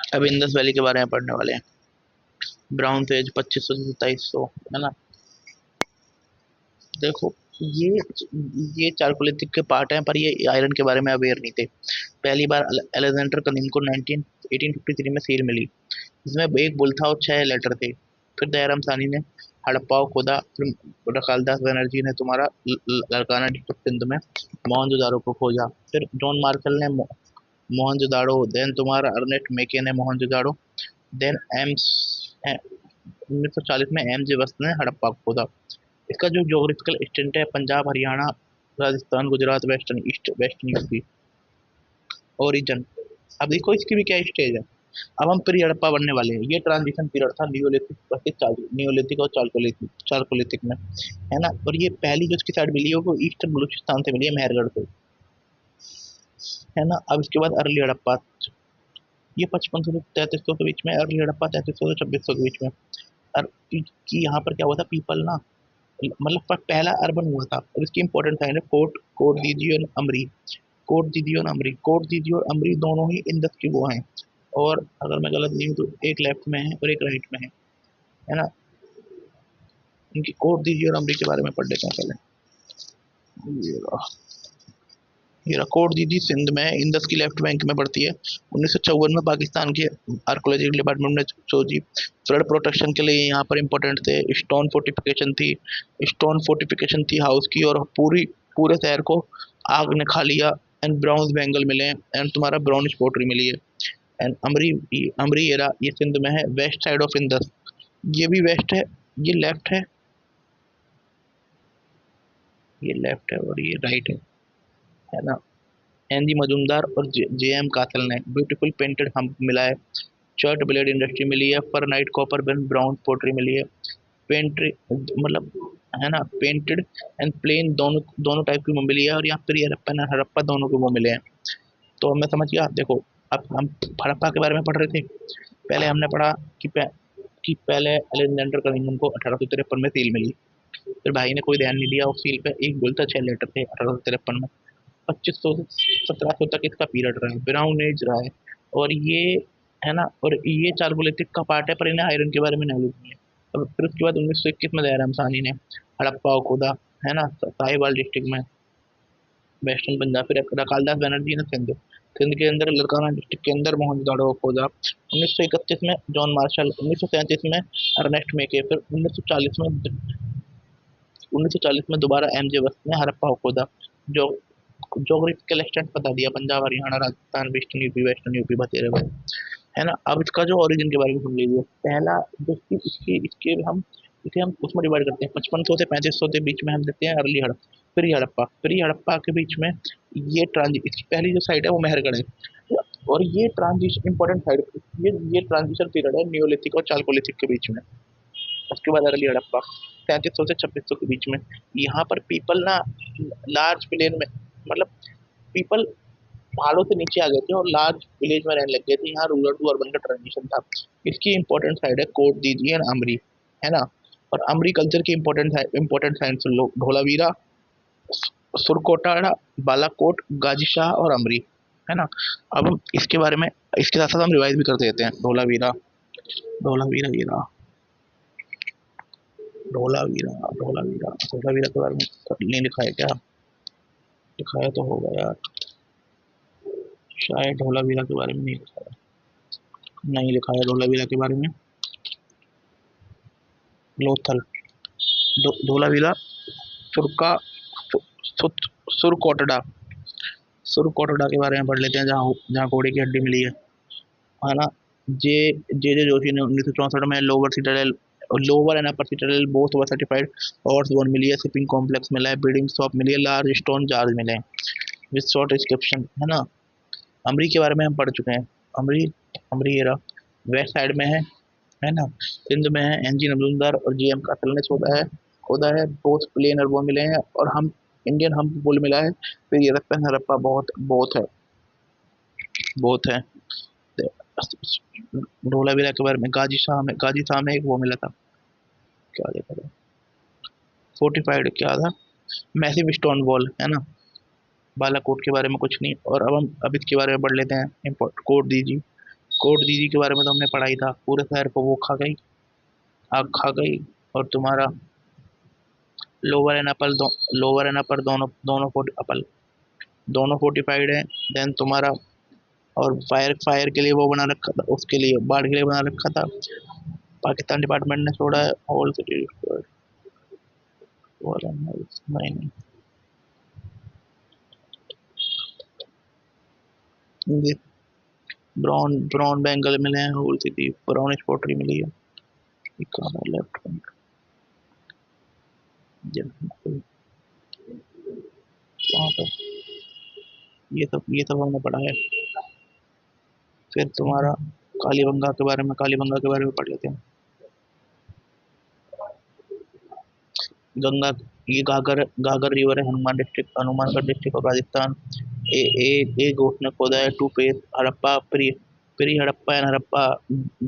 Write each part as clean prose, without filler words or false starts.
अब Indus valley के बारे में पढ़ने वाले हैं। ब्राउन एज 2500 से 2700, है ना। देखो, ये ये चारकोलिथिक के पार्ट हैं, पर ये आयरन के बारे में अवेयर नहीं थे। पहली बार अलेक्जेंडर कनिम को 1853 में सील मिली, जिसमें एक बुल था और 6 लेटर थे। फिर दयाराम सानी ने हड़प्पा को खोदा। फिर रखालदास बनर्जी ने तुम्हारा लड़काना डिस्ट्रिक्ट सिंध में मोहनजोदाड़ो को खोजा। फिर जॉन मार्शल ने मोहनजोदाड़ो, देन तुम्हारा अर्नेस्ट मेके ने मोहनजोदाड़ो, देन एम्स 1940 में एम जे वस्त ने हड़प्पा को खोदा। इसका जो ज्योग्राफिकल एक्सटेंट है, Punjab, Haryana, Rajasthan, Gujarat, western east, western UP. Origin, अब देखो इसकी भी क्या स्टेज है। अब हम प्री हड़प्पा बनने वाले हैं। ये ट्रांजिशन पीरियड था नियोलिथिक वर्सेस नियोलिथिक और चारकोलिथिक में, है ना। और ये पहली जो इसकी साइड मिली है वो ईस्टर्न बलूचिस्तान से मिली है, मेहरगढ़ से, है ना। अब इसके बाद अर्ली हड़प्पा, ये 5500 से 3300 के बीच में। अर्ली हड़प्पा 3300 से 2600 के बीच में। और कि यहाँ पर क्या हुआ था, पीपल ना, मतलब पहला अर्बन हुआ था। और इसकी इंपॉर्टेंट साइन है कोट, कोट दीजिए और अमरी। कोट दीजिए और अमरी, कोट दीजिए और अमरी दोनों ही इंदस की वो हैं। और अगर मैं गलत नहीं हूँ तो एक लेफ्ट में है और एक राइट में है ना। इनकी कोट दीजिए और अमरी के बारे में पढ़ लेते हैं पहले। ये रहा कोट दीदी, सिंध में, इंदस की लेफ्ट बैंक में पड़ती है। 1954 में पाकिस्तान के आर्कोलॉजिकल डिपार्टमेंट ने सोची फ्लड प्रोटेक्शन के लिए यहाँ पर इंपॉर्टेंट थे। स्टोन फोर्टिफिकेशन थी, स्टोन फोर्टिफिकेशन थी हाउस की, और पूरे शहर को आग ने खा लिया। एंड ब्राउन बैंगल मिले हैं, एंड तुम्हारा ब्राउनिश पोट्री मिली है। एंड अमरी एरा, ये सिंध में है, वेस्ट साइड ऑफ इंदस। ये भी वेस्ट है, ये लेफ्ट ये लेफ्ट है और ये राइट है ना। एनजी मजूमदार और जे एम कासल ने ब्यूटीफुल पेंटेड हम्प मिला है। शर्ट ब्लेड इंडस्ट्री मिली है। पर नाइट कॉपर बेन ब्राउन पोट्री मिली है। पेंट्री मतलब, है ना, पेंटेड एंड प्लेन दोनों दोनों टाइप की वो मिली है। और यहाँ पर हड़प्पा एंड हड़प्पा दोनों के वो मिले हैं। तो मैं समझ गया। देखो, अब हम हड़प्पा के बारे में पढ़ रहे थे। पहले हमने पढ़ा कि पहले अलेक्जेंडर कनिंघम को 1853 में सील मिली। फिर भाई ने कोई ध्यान नहीं दिया उस सील पे। एक बुल था, 6 लेटर थे 1853 में। 2500 से 1700 तक इसका पीरियड रहा है, ब्राउन एज रहा है। और ये, है ना, और ये चारकोलिथिक का पार्ट है, पर इन्हें आयरन के बारे में नॉलेज नहीं है। अब फिर उसके बाद 1921 में दयाराम साहनी ने हड़प्पा को खोदा, है ना, साहिवाल डिस्ट्रिक्ट में, वेस्टर्न पंजाब। फिर रकालदास बनर्जी ने सिंध सिंध के अंदर लड़काना डिस्ट्रिक्ट के अंदर मोहनजोदड़ो को खोदा। 1931 में जॉन मार्शल, 1937 में अर्नेस्ट मेके, फिर 1940 में दोबारा एम जे वस्त ने हड़प्पा को खोदा। जो ज्योग्राफिकल एक्सटेंट बता दिया, पंजाब, हरियाणा, राजस्थान, वेस्टर्न यूपी बतेरे में, है ना। अब इसका जो ओरिजिन के बारे में सुन लीजिए। पहला जो इसकी इसकी इसके हम इसे हम उसमें डिवाइड करते हैं, 5500 से 3500 के बीच में हम देते हैं अर्ली हड़प्पा। फिर हड़प्पा के बीच में ये ट्रांजिट, इसकी पहली जो साइड है वो मेहरगढ़ है। और ये ट्रांजिशन इंपॉर्टेंट साइड, ये ट्रांजिशन पीरियड है नियोलिथिक और चालकोलिथिक के बीच में। उसके बाद अर्ली हड़प्पा 3300 से 2600 के बीच में। यहाँ पर पीपल ना लार्ज प्लेन में, मतलब पीपल पहाड़ों से नीचे आ गए थे और लार्ज विलेज में रहने लग गए थे। यहाँ रूरल टू अर्बन का ट्रांजिशन था। इसकी इंपॉर्टेंट साइड है कोट दीजिए एंड अमरी, है ना। और अमरी कल्चर की इंपॉर्टेंट साइड सुन लो, धोलावीरा, सुरकोटाड़ा, बालाकोट, गाजी शाह और अमरी, है ना। अब हम इसके बारे में, इसके साथ साथ हम रिवाइज भी कर देते हैं। धोलावीरा, धोलावीरा ये रहा, धोलावीरा के बारे में नहीं लिखा है क्या? लिखाया तो होगा यार, शायद धोलावीरा के बारे में नहीं लिखा है। नहीं लिखा है धोलावीरा के बारे में। लोथल, धोलावीरा, सुरका, सुरकोटड़ा, सुरकोटड़ा के बारे में पढ़ लेते हैं, जहाँ जहाँ घोड़े की हड्डी मिली है ना। जे जे जोशी ने 1964 में lower and upper citadel both were certified horse bone मिली है। शिपिंग कॉम्प्लेक्स मिला है, बिल्डिंग शॉप मिली है, लार्ज स्टोन जार्ज मिले हैं विद शॉर्ट डिस्क्रिप्शन, है ना। अमरी के बारे में हम पढ़ चुके हैं। अमरी अमरी एरा वेस्ट साइड में है ना, सिंध में है। एनजी नजूमदार और जीएम कासल ने खोदा है। बोथ प्लेन और वो मिले हैं, और हम इंडियन हम पुल मिला है। फिर ये रखता है हड़प्पा, बहुत बहुत है, बहुत है। धोलावीरा के बारे में, गाजी शाह में एक वो मिला था, क्या देखा था, फोर्टिफाइड क्या था, मैसिव स्टोन वॉल, है ना। बालाकोट के बारे में कुछ नहीं। और अब हम इसके बारे में पढ़ लेते हैं। इम्पोर्ट कोट दीजिए, कोट दीदी के बारे में तो हमने पढ़ा ही था, पूरे शहर को वो खा गई, आग खा गई। और तुम्हारा lower and upper lower and अपर दोनों दोनों अपर दोनों फोर्टिफाइड है। देन तुम्हारा और फायर फायर के लिए वो बना रखा था, उसके लिए बाढ़ के लिए बना रखा था। पाकिस्तान डिपार्टमेंट ने छोड़ा है ऑल सिटी नहीं, ये ब्राउन ब्राउन बैंगल मिले हैं, होल सिटी ब्राउनिश पोट्री मिली है। लेफ्ट वहाँ पर ये सब हमने पढ़ा है। फिर तुम्हारा कालीबंगा के बारे में पढ़ लेते हैं। गंगा, ये घाघर घाघर रिवर है, हनुमानगढ़ डिस्ट्रिक्ट ऑफ राजस्थान। ए ए ए गोट ने खोदा है two phase Harappa pre Harappa and Harappa,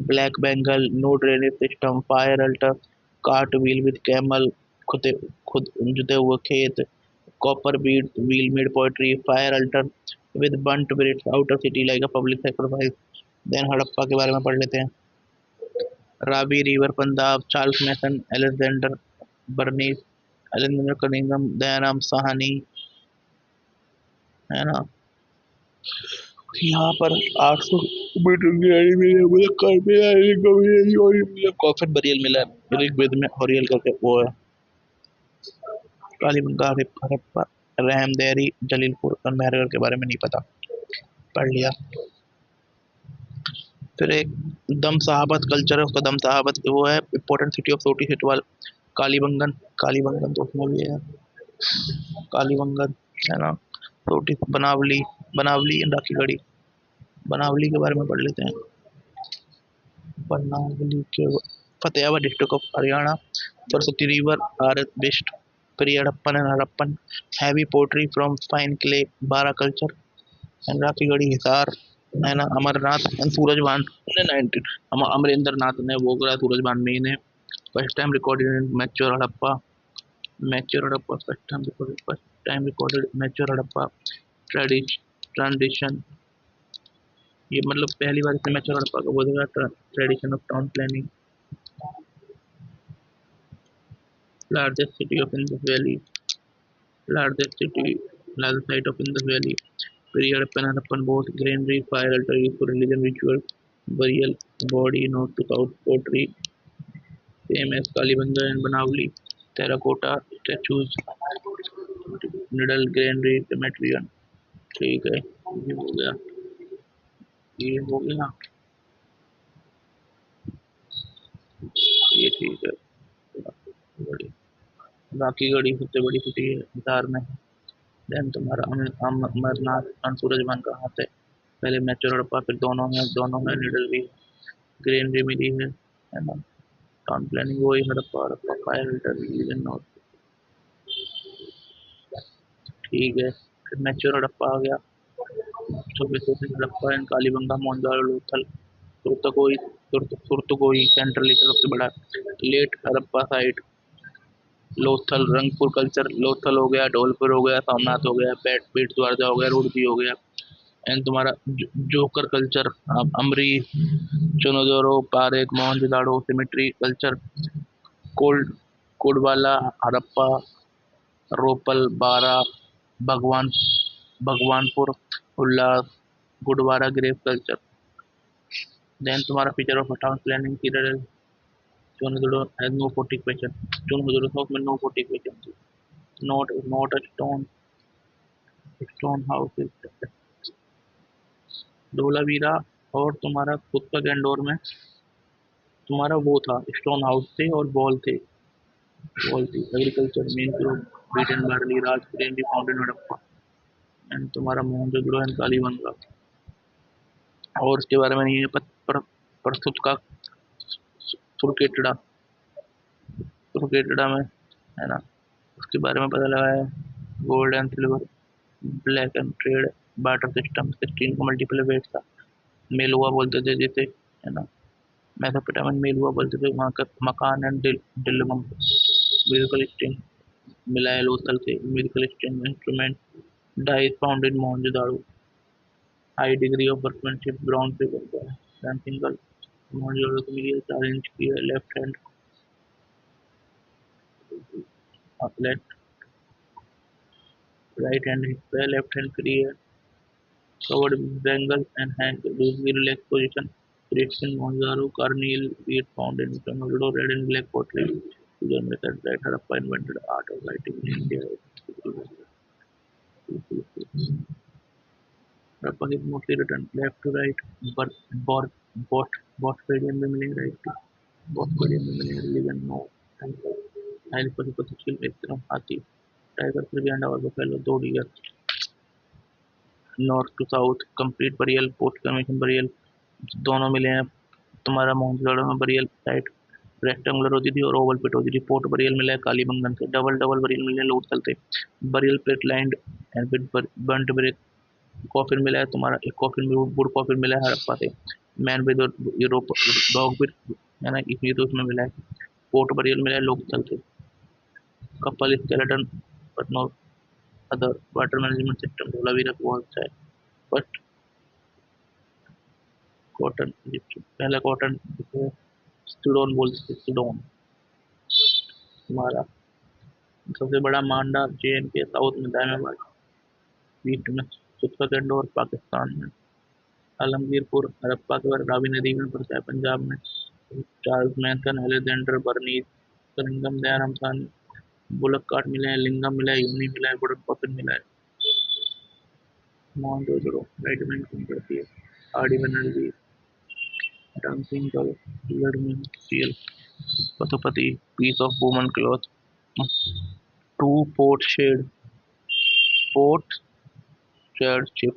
black bangle, no drainage system, fire altar, cart wheel with camel, खुद खुद जुते हुए खेत, copper bead wheel made pottery, fire altar with burnt bricks outer city like a public sacrifice. Then Harappa के बारे में पढ़ लेते हैं। Ravi river Punjab, Charles Masson, Alexander Burnes, Alexander Cunningham, Dayaram Sahni, है ना। यहाँ पर 800 मीटर की आड़ी में मुझे कॉफिन बरियल मिला है ऋग्वेद में, हरियल करके वो है। कालीबंगा, हड़प्पा, रहम देहरी, जलीलपुर और मेहरगढ़ के बारे में नहीं पता, पढ़ लिया। फिर एक दम सहाबत कल्चर है उसका, दम सहाबत वो है इम्पोर्टेंट सिटी ऑफ सोटी सिटवाल, कालीबंगन। कालीबंगन तो उसमें भी है, कालीबंगन, है ना। सोटी बनावली, बनावली राखीगढ़ी, बनावली के बारे में पढ़ लेते हैं। बनावली के Fatehabad district of Haryana, Saraswati river, आरत बेस्ट, pre Harappan and Harappan, heavy pottery from fine clay, Bara culture and Rakhigarhi, Hisar, है ना। अमरनाथ एंड सूरजबान ने 19 अमरेंद्र नाथ ने वो करा सूरजबान में इन्हें first time recorded in mature Harappa, mature Harappa first time recorded mature Harappa tradition, ये मतलब पहली बार इसने मैच्योर हड़प्पा को बोलेगा tradition of town planning. Largest city of Indus valley, largest city, largest site of Indus Valley, period Harappan both granary, fire altar used for religion ritual, burial, body, north to south pottery, same as Kalibanga and Banavli, terracotta, statues, needle, granary, cemetery। ठीक है, ये हो गया, ये हो गया, ये ठीक है। बड़ी राखीगढ़ी सबसे बड़ी सिटी है बिहार में। देन तुम्हारा अमरनाथ और सूरजबान कहाँ से, पहले मैच्योर हड़प्पा, फिर दोनों में निडल भी, ग्रीनरी मिली है ना। टाउन प्लानिंग वही Harappa Harappa, fire altar religion not, ठीक है। फिर मैच्योर हड़प्पा आ गया, सुबह हड़प्पा एंड कालीबंगा, मोहनजोदड़ो, लोथल, सुरतगोई सेंट्रल एशिया सबसे बड़ा late Harappa site, Lothal, Rangpur culture, Lothal हो गया, धौलपुर हो गया, सोमनाथ हो गया, पेट द्वारका हो गया, रुड़की हो गया। एंड तुम्हारा Jhukar culture, Amri, Chanhudaro, Pirak, Mohenjodaro, cemetery culture, कोल्ड कुडवाला, हड़प्पा, रोपल, बारा, भगवान भगवानपुर, उल्लास, गुडवारा ग्रेव कल्चर। देन तुम्हारा feature of town planning period, Chanhudaro has no fortification, Chanhudaro south में no fortification, not a stone house, Dholavira. और तुम्हारा खुद का गैंडोर में तुम्हारा वो था स्टोन हाउस थे और बॉल थी, agriculture main crop wheat and barley, Rajpur and fountain Harappa and तुम्हारा मोहनजोदड़ो एंड कालीबंगा। और उसके बारे में नहीं है प्रस्तुत का सुरकेटड़ा, सुरकेटड़ा में, है ना, उसके बारे में पता लगा है। Gold and silver, black and trade, barter system, 16 का मल्टीपल वेट था, मेलुआ बोलते थे जिसे, है ना। मेसोपोटामियन मेलुआ बोलते थे, वहाँ का मकान एंड डिलमम, म्यूजिकल स्ट्रिंग मिला है लोथल से, musical string instrument, dice found in Mohenjodaro, high degree of workmanship bronze से बनता है। सिंगल Montgomery 4 इंच की है, left hand left right hand hip है, लेफ्ट हैंड फ्री है, covered with bangles and hands, loosely relaxed position. Christian Gonzalo Carneal beard found in Ronaldo red and black pottery. User method that Harappa invented art of writing in India. Harappa is mostly written left to right, but both both Bosphorian में मिलेंगे right to Bosphorian में मिलेंगे religion no. Highly Pashupati एक तरफ हाथी tiger फिर भी अंडा और buffalo 2 deer north to south complete burial post commission burial दोनों मिले हैं तुम्हारा मोहनजोदड़ो में बरियल साइट रेक्टेंगुलर होती थी और ओवल पिट होती थी पोर्ट बरियल मिला है कालीबंगन से डबल डबल बरियल मिले लोथल से burial plate lined and with burnt brick coffin मिला है तुम्हारा एक कॉफिन वुड कॉफिन मिला है हड़प्पा से man with Europe dog with है ना इसलिए तो उसमें मिला है पोर्ट बरियल मिला है लोथल से couple skeleton but no other water management system Dholavira बहुत अच्छा है बट कॉटन पहला कॉटन सिडोन बोलते थे सिडोन हमारा सबसे बड़ा मांडा जे के साउथ में दायमाबाद ईस्ट में उत्तराखंड और पाकिस्तान में आलमगीरपुर हड़प्पा के बाद रावी नदी में पड़ता है पंजाब में चार्ल्स मैनसन अलेक्जेंडर बर्नीज कलिंगम दयाराम खान बुलक काट मिले हैं लिंगम मिला है यूनी मिला है वुडन कॉफिन मिला है मोहनजोदड़ो राइट में करती है आरडी बनर्जी डांसिंग गर्ल लड़मी CL Pashupati piece of woman cloth to port shed ship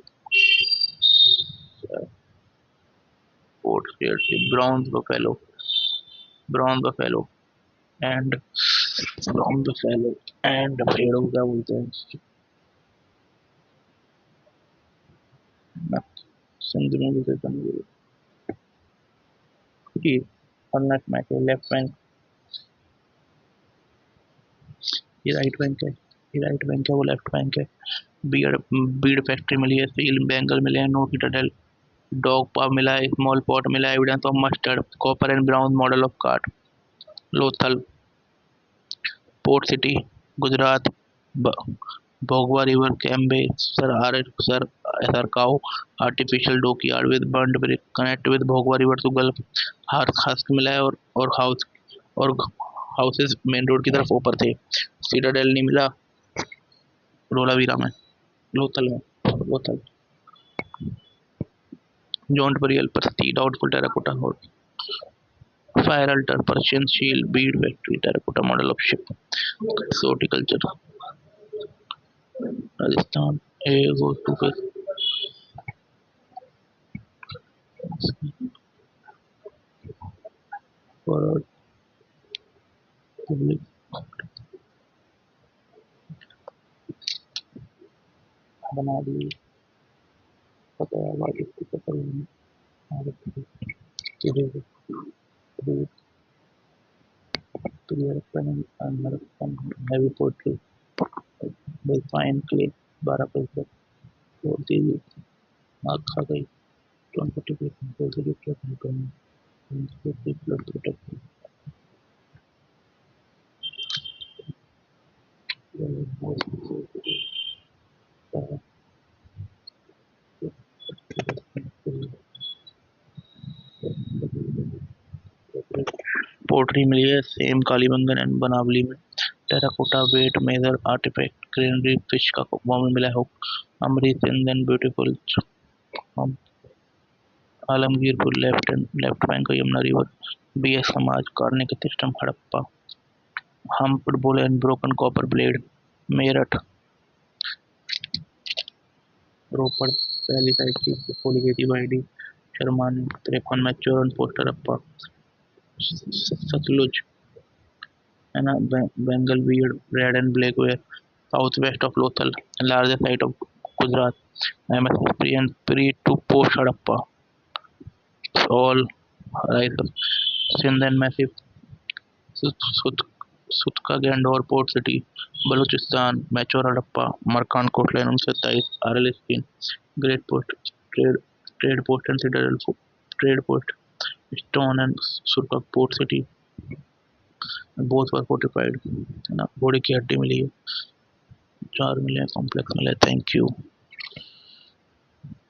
port shed ship brown buffalo and पेड़ों क्या बोलते हैं सिंध में जैसे मैच है लेफ्ट बैंक ये राइट बैंक है ये राइट बैंक है वो लेफ्ट बैंक है बीड फैक्ट्री मिली है सील बैंगल मिले हैं नो सिटाडेल डॉग पाव मिला है स्मॉल पॉट मिला है evidence of mustard copper and brown model of cart Lothal port city Gujarat Bhogava river Cambay सरकाओ artificial dockyard with burned brick connect with Bhogava river to gulf husk मिला है और हाउसेस मेन रोड की तरफ ऊपर थे सीटाडेल नहीं मिला रोलावीरा में लोथल जॉन्ट बरियल प्रस्टी डाउटफुल टेराकोटा और fire altar Persian shield bead factory terracotta model of ship सोटिकल्चर राजस्थान ए goes to for public बना दी पता है वाटिक की पता नहीं clear pen and heavy poetry by fine clay 12 और तेजी आग खा गई 140% पॉजिटिव ब्लड प्रोटेक्ट पोट्री मिली है सेम कालीबंगन एंड बनावली में terracotta weight major artifact greenery fish का में मिला हो अमृत and beautiful Alamgirpur left bank Yamuna river BS समाज कार्निक system Harappa humped bull and broken copper blade Meerut Ropar पहली साइड की खोली गई थी वाईडी शर्मा ने 53 में चौरन पोस्टर अप्पा सतलुज है ना bangle bead red and black ware south west of Lothal largest site of Gujarat MS pre to post Harappa all right Sindh and massive Sutkagen Dor port city Balochistan mature Harappa Makran कोटलैंड 1927 आरएल स्किन great post trade post and citadel trade post, stone and सुरका port city, both were fortified है ना। घोड़े की हड्डी मिली है, 4 मिले, कॉम्प्लेक्स मिले। Thank you.